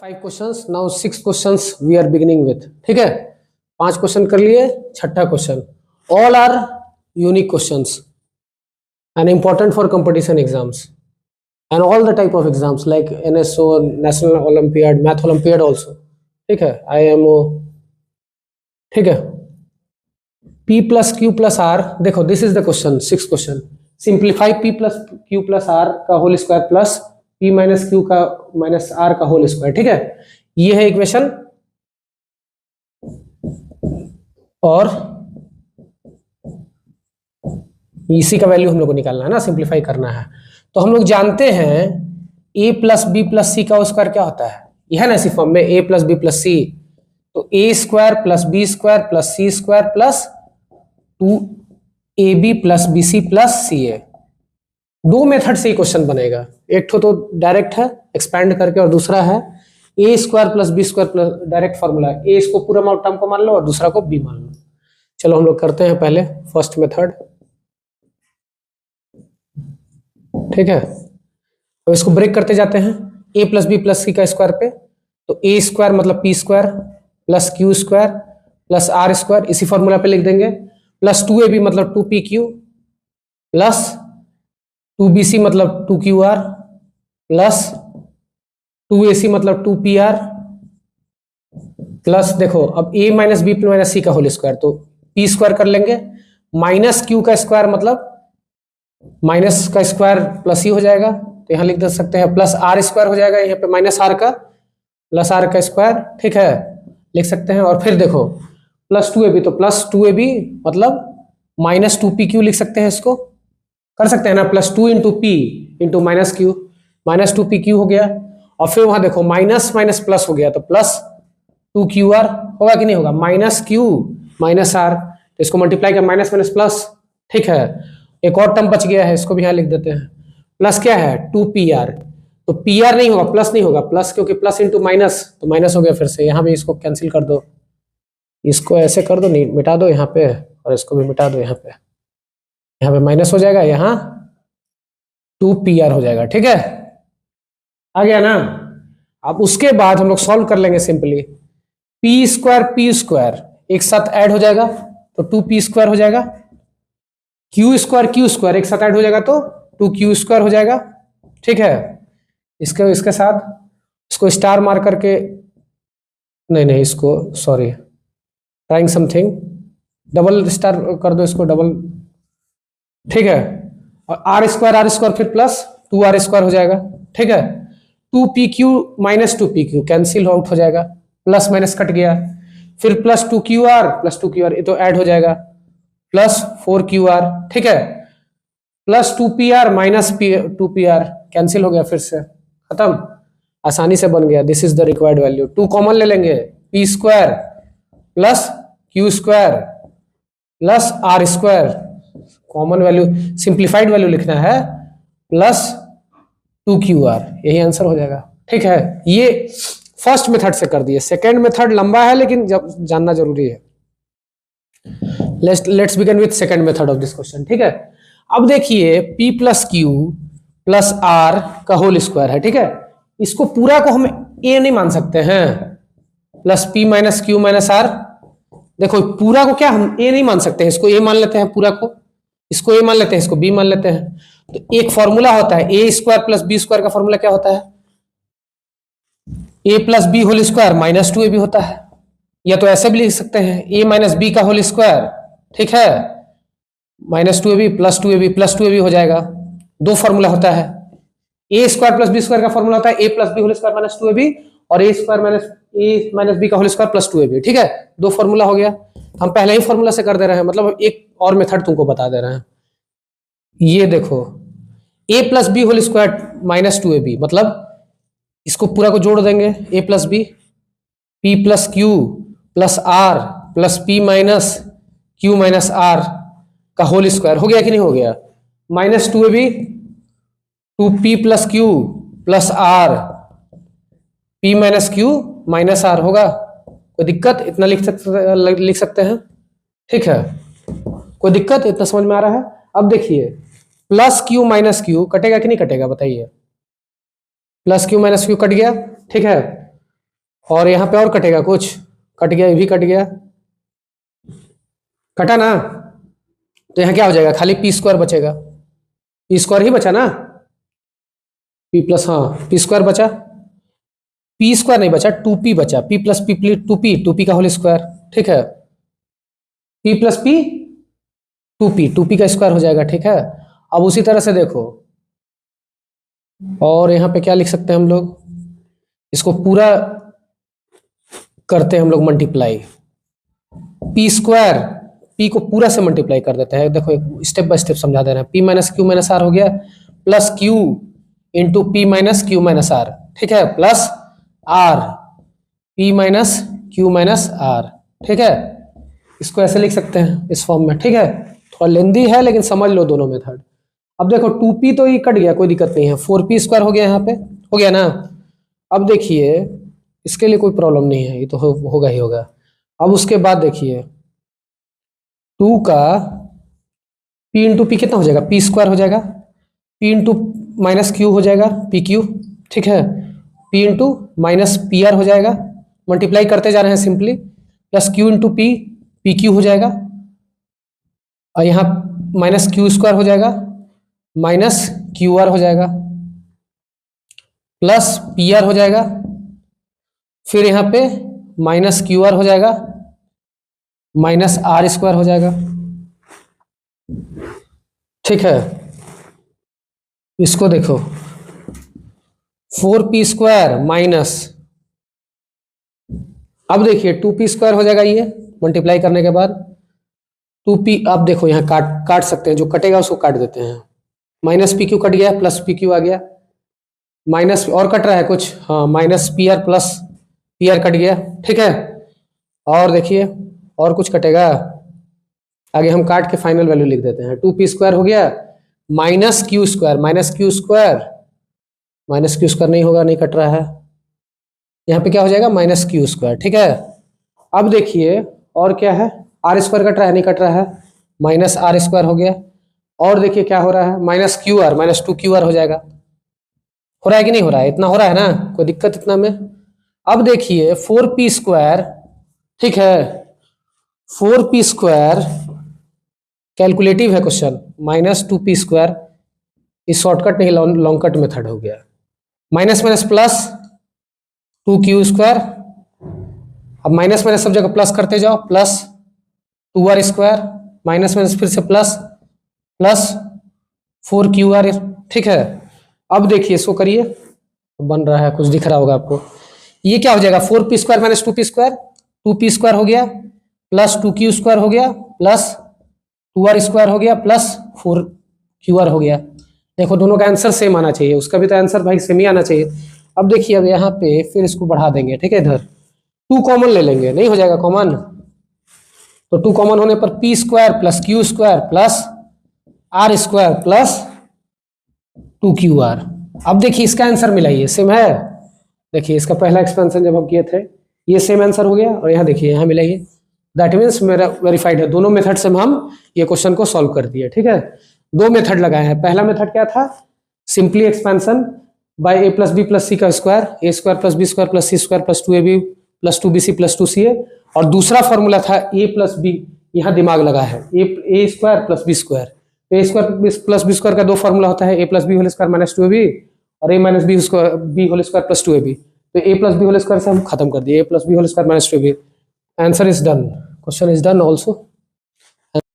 5 questions now 6 questions we are beginning with. ठीक है, 5 question कर लिए, छठा question. All are unique questions and important for competition exams and all the type of exams like NSO, National Olympiad, Math Olympiad also। ठीक है, IMO। ठीक है, P plus Q plus R, देखो this is the question, 6 question. Simplify P plus Q plus R का whole square plus P minus Q का minus R का whole square. ठीक है, ये है इक्वेशन और इसी का वैल्यू हम लोग को निकालना है ना, सिंप्लीफाई करना है। तो हम लोग जानते हैं a plus B plus C का स्क्वायर क्या होता है, यह है ना इसी फॉर्म में, a plus B plus C. तो a square plus B square plus C square plus 2ab plus B C plus C A. दो मेथड से क्वेश्चन बनेगा, एक तो डायरेक्ट है एक्सपैंड करके और दूसरा है a square plus B square plus direct formula. a इसको पूरा टर्म को मान लो और दूसरा को b मान लो। चलो हम लोग करते हैं पहले फर्स्ट मेथड। ठीक है, अब इसको ब्रेक करते जाते हैं। a plus B plus C का स्क्वायर पे, तो a स्क्वायर मतलब P square plus Q square plus R square, इसी फॉर्मूला पे लिख देंगे, प्लस 2ab मतलब 2pq प्लस 2bc मतलब 2qr प्लस 2ac मतलब 2pr प्लस, देखो अब a माइनस बी माइनस सी का होल स्क्वायर, तो p स्क्वायर कर लेंगे, माइनस q का स्क्वायर मतलब माइनस का स्क्वायर प्लस ही हो जाएगा, तो यहां लिख दे सकते हैं प्लस आर स्क्वायर हो जाएगा, यहाँ पे माइनस आर का प्लस आर का स्क्वायर। ठीक है, लिख सकते हैं। और फिर देखो प्लस 2ab, तो प्लस 2ab मतलब माइनस 2pq लिख सकते हैं, इसको कर सकते हैं ना, plus 2 into P into minus Q, minus 2pq हो गया। और फिर वहां देखो माइनस माइनस प्लस हो गया, तो प्लस 2qr होगा कि नहीं होगा, माइनस क्यू माइनस आर, तो इसको मल्टीप्लाई कर माइनस माइनस प्लस। ठीक है, एक और टर्म बच गया है, इसको भी यहां लिख देते हैं, प्लस क्या है 2pr, तो pr नहीं होगा, प्लस नहीं होगा, प्लस क्योंकि प्लस इंटू माइनस, तो माइनस हो गया। फिर से यहाँ भी इसको कैंसिल कर दो, इसको ऐसे कर दो, नहीं मिटा दो यहाँ पे, और इसको भी मिटा दो यहाँ पे माइनस हो जाएगा, यहाँ 2pr हो जाएगा। ठीक है, आ गया ना। अब उसके बाद हम लोग सॉल्व कर लेंगे सिंपली, पी स्क्वायर एक साथ ऐड हो जाएगा तो 2p स्क्वायर हो जाएगा, क्यू स्क्वायर एक साथ ऐड हो जाएगा तो 2q स्क्वायर हो जाएगा। ठीक है, इसके साथ इसको स्टार मार करके, नहीं इसको sorry trying something, double star कर दो इसको, डबल। ठीक है, और आर स्क्वायर फिर प्लस 2r स्क्वायर हो जाएगा। ठीक है, 2pq minus 2pq cancel out हो जाएगा, प्लस माइनस कट गया, फिर प्लस 2qr ये तो ऐड हो जाएगा, प्लस 4qr। ठीक है, plus 2pr minus 2pr cancel हो गया, फिर से खत्म, आसानी से बन गया। This is the required value. 2 common ले लेंगे, p square plus q square plus r square, common value simplified value लिखना है, प्लस 2qr, यही आंसर हो जाएगा। ठीक है, ये फर्स्ट मेथड से कर दिए। सेकेंड मेथड लंबा है लेकिन जानना जरूरी है। Let's begin with second method of this question. ठीक है, अब देखिए p plus Q plus R का होल स्क्वायर है। ठीक है, इसको पूरा को हम a नहीं मान सकते हैं, plus p minus Q minus R, देखो पूरा को क्या हम a नहीं मान सकते हैं, इसको a मान लेते हैं, पूरा को इसको a मान लेते हैं, इसको b मान लेते हैं। तो एक फॉर्मूला होता है a square plus B square का फॉर्मूला क्या होता है, a plus B whole square minus 2ab होता है, या तो ऐसे भी लिख सकते हैं a माइनस बी का होल स्क्वायर। ठीक है, माइनस 2ab प्लस 2ab हो जाएगा। दो फॉर्मूला होता है, a square plus B square का फॉर्मूला होता है a plus B whole square minus 2ab, और a स्क्वायर माइनस बी का होल स्क्वायर प्लस 2ab। ठीक है, दो फॉर्मूला हो गया, हम पहले ही फॉर्मूला से कर दे रहे हैं, मतलब एक और मेथड तुमको बता दे रहे हैं। ये देखो a plus B whole square minus 2ab, मतलब इसको पूरा को जोड़ देंगे, a plus B, p plus Q plus R plus p minus Q minus R का होल स्क्वायर हो गया कि नहीं हो गया, minus 2ab 2p plus Q plus R p minus Q minus R होगा। कोई दिक्कत, इतना लिख सकते हैं। ठीक है, कोई दिक्कत, इतना समझ में आ रहा है। अब देखिए प्लस क्यू माइनस क्यू कटेगा कि नहीं कटेगा, बताइए, plus Q minus Q cut गया। ठीक है, और यहाँ पे और कटेगा कुछ, कट गया, ये भी कट गया, कटा ना। तो यहाँ क्या हो जाएगा, खाली पी स्क्वायर बचेगा, पी स्क्वायर ही बचा ना, पी प्लस, हाँ पी स्क्वायर बचा, पी स्क्वायर नहीं बचा, टू पी बचा, P plus P two P का होल स्क्वायर, ठीक है, P plus P two P का स्क्वायर हो जाएगा, ठीक है। अब उसी तरह से देखो, और यहाँ पे क्या लिख सकते हैं हम लोग, इसको पूरा करते हैं हम लोग मल्टीप्लाई, पी स्क्वायर पी को पूरा से मल्टीप्लाई कर देते हैं। देखो एक स्टेप बाय स्टेप समझा दे रहे हैं, P minus Q minus R हो गया, plus Q into P minus Q minus R, ठीक है, plus R P minus Q minus R, ठीक है। इसको ऐसे लिख सकते हैं इस फॉर्म में, ठीक है। थोड़ा लेंदी है लेकिन समझ लो दोनों मेथड। अब देखो टू पी तो ये कट गया, कोई दिक्कत नहीं है, फोर पी स्क्वायर हो गया, यहाँ पे हो गया ना। अब देखिए इसके लिए कोई प्रॉब्लम नहीं है, ये तो होगा ही होगा। अब उसके बाद देखिए टू का पी इंटू पी कितना हो जाएगा, पी स्क्वायर हो जाएगा, पी इंटू माइनस क्यू हो जाएगा, पी क्यू, ठीक है, P into minus P R हो जाएगा, मल्टीप्लाई करते जा रहे हैं simply, plus Q into P, P Q हो जाएगा, और यहाँ माइनस क्यू स्क्वायर हो जाएगा, माइनस क्यू आर हो जाएगा, प्लस पी आर हो जाएगा, फिर यहाँ पे माइनस क्यू आर हो जाएगा, माइनस आर स्क्वायर हो जाएगा, ठीक है। इसको देखो फोर पी स्क्वायर माइनस, अब देखिए टू पी स्क्वायर हो जाएगा, ये मल्टीप्लाई करने के बाद टू पी, अब देखो यहाँ काट सकते हैं, जो कटेगा उसको काट देते हैं, माइनस पी क्यू कट गया, प्लस पी क्यू आ गया, माइनस और कट रहा है कुछ, हाँ minus P R plus P R cut गया, ठीक है। और देखिए और कुछ कटेगा, आगे हम काट के फाइनल वैल्यू लिख देते हैं, टू पी स्क्वायर हो गया, minus Q square, minus Q square, minus Q square नहीं होगा, नहीं कट रहा है, यहाँ पे क्या हो जाएगा, माइनस क्यू स्क्वायर, ठीक है। अब देखिए और क्या है, आर स्क्वायर कट रहा है, नहीं कट रहा है, माइनस आर स्क्वायर हो गया, और देखिए क्या हो रहा है, minus Q R, minus two Q are हो जाएगा, हो रहा है कि नहीं हो रहा है, इतना हो रहा है ना, कोई दिक्कत इतना में। अब देखिए फोर पी स्क्वायर, ठीक है, फोर पी स्क्वायर कैलकुलेटिव है question, minus two P square, इस शॉर्टकट नहीं लॉन्ग कट मेथड हो गया, minus minus plus two Q square, अब माइनस माइनस सब जगह प्लस करते जाओ, plus two R square, minus minus फिर से plus, plus four Q R, ठीक है। अब देखिए इसको करिए, बन रहा है, कुछ दिख रहा होगा आपको, ये क्या हो जाएगा, four P square minus two P square, two P square हो गया, प्लस टू क्यू स्क्वायर हो गया, प्लस टू आर स्क्वायर हो गया, प्लस फोर क्यू आर हो गया। देखो दोनों का आंसर सेम आना चाहिए, उसका भी तो आंसर भाई सेम ही आना चाहिए। अब देखिए अब यहाँ पे फिर इसको बढ़ा देंगे, ठीक है, इधर टू कॉमन ले लेंगे, नहीं हो जाएगा कॉमन, तो टू कॉमन होने पर P square plus Q square plus R square plus two Q R. अब देखिए इसका आंसर मिलाइए, सेम है, देखिए इसका पहला एक्सपेंशन जब हम किए थे ये सेम आंसर हो गया, और यहाँ देखिए यहाँ मिलाइए, दैट मीन्स मेरा वेरीफाइड है, दोनों मेथड से हम ये क्वेश्चन को सॉल्व कर दिए, ठीक है। दो मेथड लगाए हैं, पहला मेथड क्या था, simply expansion by A plus B plus C का square, A square plus B square plus C square plus two A B plus two B C plus two C A, और दूसरा formula था ए plus B, यहाँ दिमाग लगा है, A square plus B square, A square plus B square का दो formula होता है, A plus B whole square minus two A B, और A minus B square B whole square plus two A B, तो A plus B whole square से हम खत्म कर दिए, A plus B whole square minus two A B, answer is done, question is done also.